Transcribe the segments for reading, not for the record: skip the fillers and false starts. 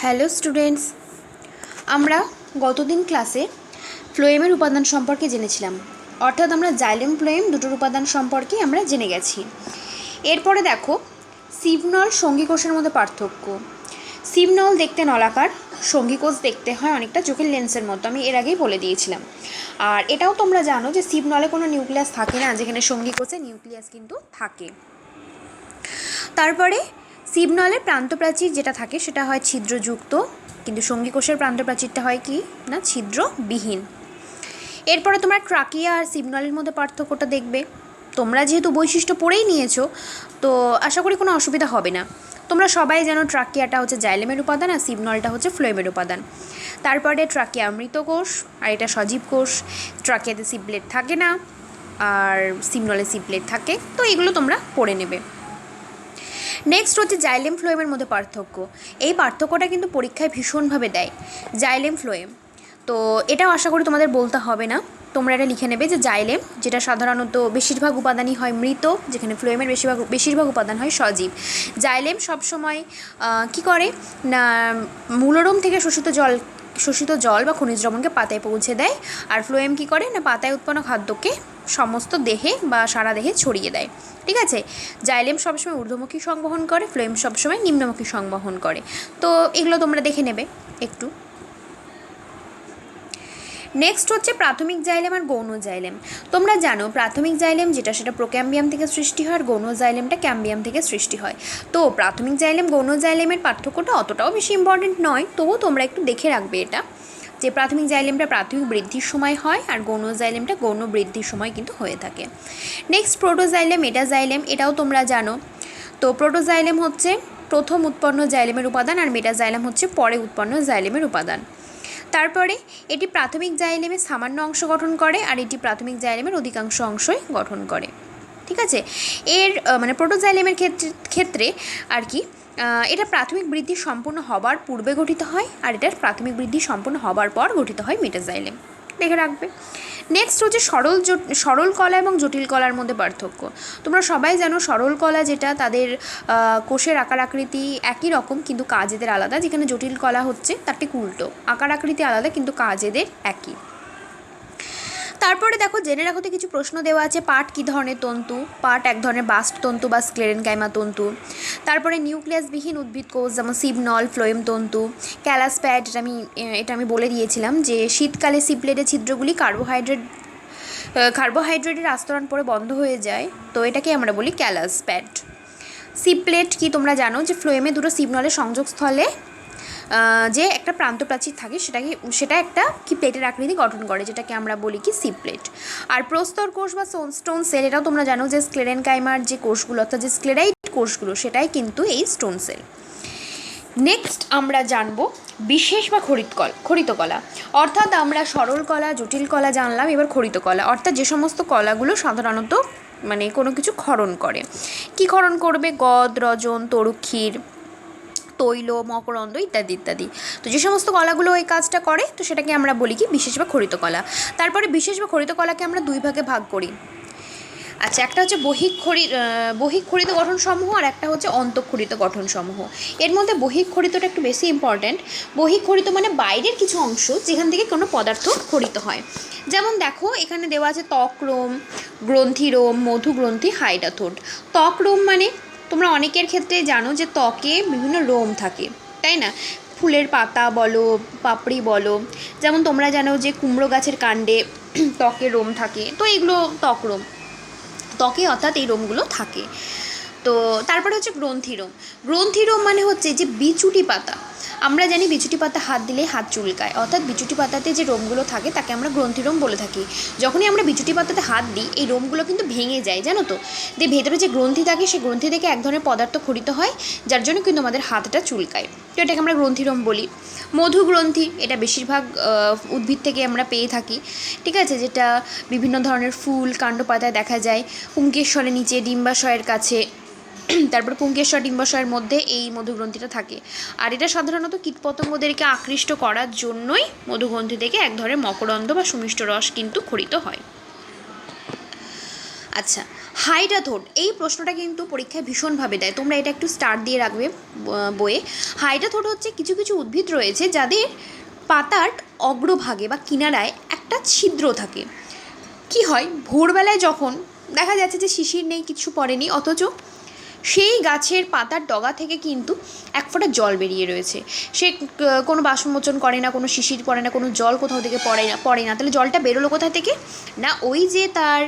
Hello students, আমরা গতদিন ক্লাসে ফ্লোয়েমের উপাদান সম্পর্কে জেনেছিলাম। অর্থাৎ আমরা জাইলেম ফ্লোয়েম দুটোর উপাদান সম্পর্কে আমরা জেনে গেছি। এরপরে দেখো সিবনল সঙ্গীকোষের মধ্যে পার্থক্য। সিবনল দেখতে নলাকার, সঙ্গীকোষ দেখতে হয় অনেকটা চোখের লেন্সের মতো, আমি এর আগেই বলে দিয়েছিলাম। আর এটাও তোমরা জানো যে সিবনলে কোনো নিউক্লিয়াস থাকে না, যেখানে সঙ্গীকোষে নিউক্লিয়াস কিন্তু থাকে। তারপরে সিবনলের প্রান্তপ্রাচীর যেটা থাকে সেটা হয় ছিদ্রযুক্ত, কিন্তু সঙ্গীকোষের প্রান্তপ্রাচীরটা হয় কি না ছিদ্রবিহীন। এরপরে তোমরা ট্রাকিয়া আর সিবনলের মধ্যে পার্থক্যটা দেখবে। তোমরা যেহেতু বৈশিষ্ট্য পড়েই নিয়েছো, তো আশা করি কোনো অসুবিধা হবে না। তোমরা সবাই জানো ট্রাকিয়াটা হচ্ছে জাইলেমের উপাদান আর সিবনলটা হচ্ছে ফ্লোয়েমের উপাদান। তারপরে ট্রাকিয়া মৃত কোষ আর এটা সজীব কোষ। ট্রাকিয়াতে সিবলেট থাকে না আর সিবনলে সিবলেট থাকে, তো এগুলো তোমরা পড়ে নেবে। নেক্সট হচ্ছে জাইলেম ফ্লোয়েমের মধ্যে পার্থক্য। এই পার্থক্যটা কিন্তু পরীক্ষায় ভীষণভাবে দেয়, জাইলেম ফ্লোয়েম। তো এটাও আশা করি তোমাদের বলতে হবে না, তোমরা এটা লিখে নেবে যে জাইলেম, যেটা সাধারণত বেশিরভাগ উপাদানই হয় মৃত, যেখানে ফ্লোয়েমের বেশিরভাগ উপাদান হয় সজীব। জাইলেম সবসময় কী করে না মূলরোম থেকে শোষিত জল বা খনিজ দ্রবণকে পাতায় পৌঁছে দেয়, আর ফ্লোয়েম কী করে না পাতায় উৎপন্ন খাদ্যকে সমস্ত দেহে বা সারা দেহে ছড়িয়ে দেয়। ঠিক আছে, জাইলেম সবসময় ঊর্ধ্বমুখী সংবহন করে, ফ্লোয়েম সবসময় নিম্নমুখী সংবহন করে। তো এগুলো তোমরা দেখে নেবে একটু। নেক্সট হচ্ছে প্রাথমিক জাইলেম আর গৌণ জাইলেম। তোমরা জানো প্রাথমিক জাইলেম যেটা সেটা প্রোক্যাম্বিয়াম থেকে সৃষ্টি হয়, আর গৌণ জাইলেমটা ক্যাম্বিয়াম থেকে সৃষ্টি হয়। তো প্রাথমিক জাইলেম গৌণ জাইলেমের পার্থক্যটা অতটাও বেশি ইম্পর্টেন্ট নয়, তবুও তোমরা একটু দেখে রাখবে এটা, যে প্রাথমিক জাইলেমটা প্রাথমিক বৃদ্ধির সময় হয় আর গৌণ জাইলেমটা গৌণ বৃদ্ধির সময় কিন্তু হয়ে থাকে। নেক্সট প্রোটোজাইলেম, মেটাজাইলেম, এটাও তোমরা জানো। তো প্রোটোজাইলেম হচ্ছে প্রথম উৎপন্ন জাইলেমের উপাদান আর মেটাজাইলেম হচ্ছে পরে উৎপন্ন জাইলেমের উপাদান। তারপরে এটি প্রাথমিক জাইলেমের সামান্য অংশ গঠন করে আর এটি প্রাথমিক জাইলেমের অধিকাংশ অংশই গঠন করে। ঠিক আছে, এর মানে প্রোটোজাইলেমের ক্ষেত্রে আর কি এটা প্রাথমিক বৃদ্ধি সম্পূর্ণ হবার পূর্বে গঠিত হয়, আর এটার প্রাথমিক বৃদ্ধি সম্পূর্ণ হবার পর গঠিত হয় মেটাজাইলেম। দেখে রাখবে। নেক্সট হচ্ছে সরল কলা এবং জটিল কলার মধ্যে পার্থক্য। তোমরা সবাই জানো সরল কলা যেটা তাদের কোষের আকার আকৃতি একই রকম কিন্তু কাজ এদের আলাদা, যেখানে জটিল কলা হচ্ছে তার ঠিক উল্টো, আকার আকৃতি আলাদা কিন্তু কাজ এদের একই। তারপরে দেখো জেনে রাখো তো কিছু প্রশ্ন দেওয়া আছে। পাট কী ধরনের তন্তু? পাট এক ধরনের বাস্ট তন্তু বা স্ক্লেরেনকাইমা তন্তু। তারপরে নিউক্লিয়াসবিহীন উদ্ভিদ কোষ যেমন সিবনল, ফ্লোয়েম তন্তু। ক্যালাসপ্যাড, এটা আমি বলে দিয়েছিলাম যে শীতকালে সিপ্লেটের ছিদ্রগুলি কার্বোহাইড্রেটের আস্তরণ পরে বন্ধ হয়ে যায়, তো এটাকে আমরা বলি ক্যালাসপ্যাড। সিপ্লেট কি তোমরা জানো যে ফ্লোয়েমে দুটো সিবনলের সংযোগস্থলে যে একটা প্রান্তপ্রাচীর থাকে সেটা একটা কি প্লেটের আকৃতি গঠন করে, যেটাকে আমরা বলি কি সিপ্লেট। আর প্রস্তর কোষ বা স্টোন সেল, এটাও তোমরা জানো যে স্ক্লেরেনকাইমার যে কোষগুলো অর্থাৎ যে স্ক্লেরাইট কোষগুলো সেটাই কিন্তু এই স্টোন সেল। নেক্সট আমরা জানবো বিশেষ বা খরিত কলা। অর্থাৎ আমরা সরল কলা, জটিল কলা জানলাম, এবার খরিত কলা অর্থাৎ যে সমস্ত কলাগুলো সাধারণত মানে কোনো কিছু ক্ষরণ করে। কি ক্ষরণ করবে? গদ, রজন, তরুক্ষীর, তৈল, মকরন্দ ইত্যাদি ইত্যাদি। তো যে সমস্ত কলাগুলো এই কাজটা করে তো সেটাকে আমরা বলি কি বিশেষ বা খরিত কলা। তারপরে বিশেষ বা খরিত কলাকে আমরা দুই ভাগে ভাগ করি। আচ্ছা, একটা হচ্ছে বহিঃক্ষরিত গঠনসমূহ আর একটা হচ্ছে অন্তঃক্ষরিত গঠনসমূহ। এর মধ্যে বহিঃক্ষরিতটা একটু বেশি ইম্পর্ট্যান্ট। বহিঃক্ষরিত মানে বাইরের কিছু অংশ যেখান থেকে কোনো পদার্থ ক্ষরিত হয়। যেমন দেখো এখানে দেওয়া আছে ত্বকরোম, গ্রন্থিরোম, মধুগ্রন্থি, হাইডাথোড। ত্বকরোম মানে তোমরা অনেকের ক্ষেত্রে জানো যে ত্বকে বিভিন্ন রোম থাকে, তাই না? ফুলের পাতা বলো, পাপড়ি বলো, যেমন তোমরা জানো যে কুমড়ো গাছের কাণ্ডে ত্বকে রোম থাকে, তো এগুলো ত্বকরোম, ত্বকে অর্থাৎ এই রোমগুলো থাকে। তো তারপরে হচ্ছে গ্রন্থিরোম মানে হচ্ছে যে বিচুটি পাতা। আমরা জানি বিচুটি পাতা হাত দিলে হাত চুলকায়, অর্থাৎ বিচুটি পাতাতে যে রোমগুলো থাকে তাকে আমরা গ্রন্থিরোম বলে থাকি। যখনই আমরা বিচুটি পাতাতে হাত দিই এই রোমগুলো কিন্তু ভেঙে যায়, জানো তো? দিয়ে ভেতরে যে গ্রন্থি থাকে সেই গ্রন্থি থেকে এক ধরনের পদার্থ ক্ষরিত হয়, যার জন্য কিন্তু আমাদের হাতটা চুলকায়, তো এটাকে আমরা গ্রন্থিরোম বলি। মধুগ্রন্থি, এটা বেশিরভাগ উদ্ভিদ থেকে আমরা পেয়ে থাকি, ঠিক আছে, যেটা বিভিন্ন ধরনের ফুল কাণ্ড পাতায় দেখা যায়, পুংকেশ্বরের নিচে, ডিম্বাশয়ের কাছে। তারপর পুংকেশ্বর ডিম্বাশয়ের মধ্যে এই মধুগ্রন্থিটা থাকে, আর এটা সাধারণত কীটপতঙ্গদেরকে আকৃষ্ট করার জন্যই মধুগ্রন্থি থেকে এক ধরনের মকরন্দ বা সুমিষ্ট রস কিন্তু ক্ষরিত হয়। আচ্ছা, হাইড্রাথোড, এই প্রশ্নটা কিন্তু পরীক্ষায় ভীষণভাবে দেয়, তোমরা এটা একটু স্টার দিয়ে রাখবে বইয়ে। হাইড্রাথোড হচ্ছে কিছু কিছু উদ্ভিদ রয়েছে যাদের পাতার অগ্রভাগে বা কিনারায় একটা ছিদ্র থাকে। কি হয়, ভোরবেলায় যখন দেখা যাচ্ছে যে শিশির নেই, কিছু পড়েনি, অথচ সেই গাছের পাতার ডগা থেকে কিন্তু এক ফোঁটা জল বেরিয়ে রয়েছে। সে কোনো বাসন মোচন করে না, কোনো শিশির পড়ে না, কোনো জল কোথাও থেকে পড়ে না, তাহলে জলটা বেরোলো কোথা থেকে? না, ওই যে তার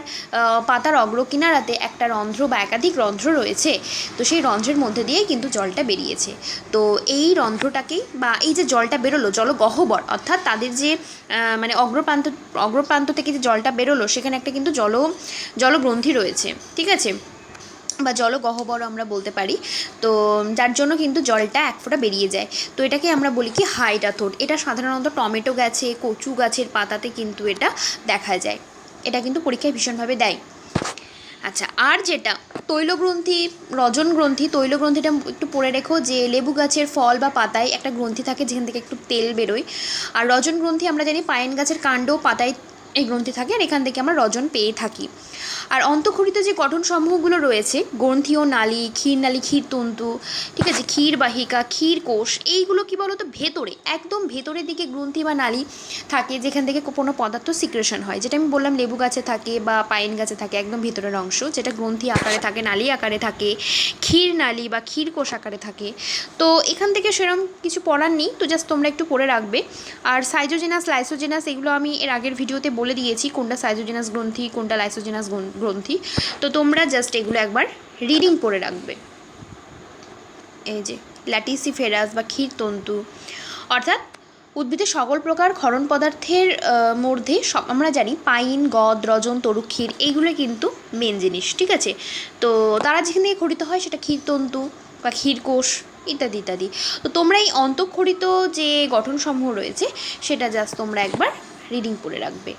পাতার অগ্রকিনারাতে একটা রন্ধ্র বা একাধিক রন্ধ্র রয়েছে, তো সেই রন্ধ্রের মধ্যে দিয়েই কিন্তু জলটা বেরিয়েছে। তো এই রন্ধ্রটাকেই বা এই যে জলটা বেরোলো, জলগহ্বর, অর্থাৎ তাদের যে মানে অগ্রপ্রান্ত থেকে যে জলটা বেরোলো সেখানে একটা কিন্তু জলগ্রন্থি রয়েছে, ঠিক আছে, বা জলগহ্বর আমরা বলতে পারি। তো যার জন্য কিন্তু জলটা এক ফোঁটা বেরিয়ে যায়। তো এটাকে আমরা বলি কি হাইড্রাথোড। এটা সাধারণত টমেটো গাছে, কচু গাছের পাতাতে কিন্তু এটা দেখা যায়। এটা কিন্তু পরীক্ষায় ভীষণভাবে দেয়। আচ্ছা, আর যেটা তৈলগ্রন্থি, রজন গ্রন্থি, তৈলগ্রন্থিটা একটু পড়ে রেখো যে লেবু গাছের ফল বা পাতায় একটা গ্রন্থি থাকে যেখান থেকে একটু তেল বেরোয়। আর রজন গ্রন্থি আমরা জানি পাইন গাছের কাণ্ড পাতায় এই গ্রন্থি থাকে, আর এখান থেকে আমরা রজন পেয়ে থাকি। আর অন্তঃক্ষরিত যে গঠন সমূহগুলো রয়েছে, গ্রন্থি ও নালী, ক্ষীরনালী, ক্ষীরতন্তু, ঠিক আছে, ক্ষীরবাহিকা, ক্ষীরকোষ, এইগুলো কী বলো তো ভেতরে, একদম ভেতরের দিকে গ্রন্থি বা নালী থাকে যেখান থেকে কোনো পদার্থ সিক্রেশন হয়, যেটা আমি বললাম লেবু গাছে থাকে বা পাইন গাছে থাকে, একদম ভেতরের অংশ যেটা গ্রন্থি আকারে থাকে, নালী আকারে থাকে, ক্ষীরনালী বা ক্ষীরকোষ আকারে থাকে। তো এখান থেকে সেরকম কিছু পড়ার নেই, তো জাস্ট তোমরা একটু পড়ে রাখবে। আর সাইজোজেনাস, লাইসোজেনাস, এগুলো আমি এর আগের ভিডিওতে বলে দিয়েছি কোনটা সাইজোজেনাস গ্রন্থি, কোনটা লাইসোজেনাস গ্রন্থি। তো তোমরা জাস্ট এগুলো একবার রিডিং পড়ে রাখবে। এই যে ল্যাটিসিফেরাস বা ক্ষীরতন্তু, অর্থাৎ উদ্ভিদের সকল প্রকার ক্ষরণ পদার্থের মধ্যে সব আমরা জানি পাইন, গদ, রজন, তরুক্ষীর, এইগুলো কিন্তু মেন জিনিস, ঠিক আছে। তো তারা যেখান থেকে খরিত হয় সেটা ক্ষীরতন্তু বা ক্ষীরকোষ ইত্যাদি ইত্যাদি। তো তোমরা এই অন্তঃক্ষরিত যে গঠনসমূহ রয়েছে সেটা জাস্ট তোমরা একবার রিডিং পড়ে রাখবে।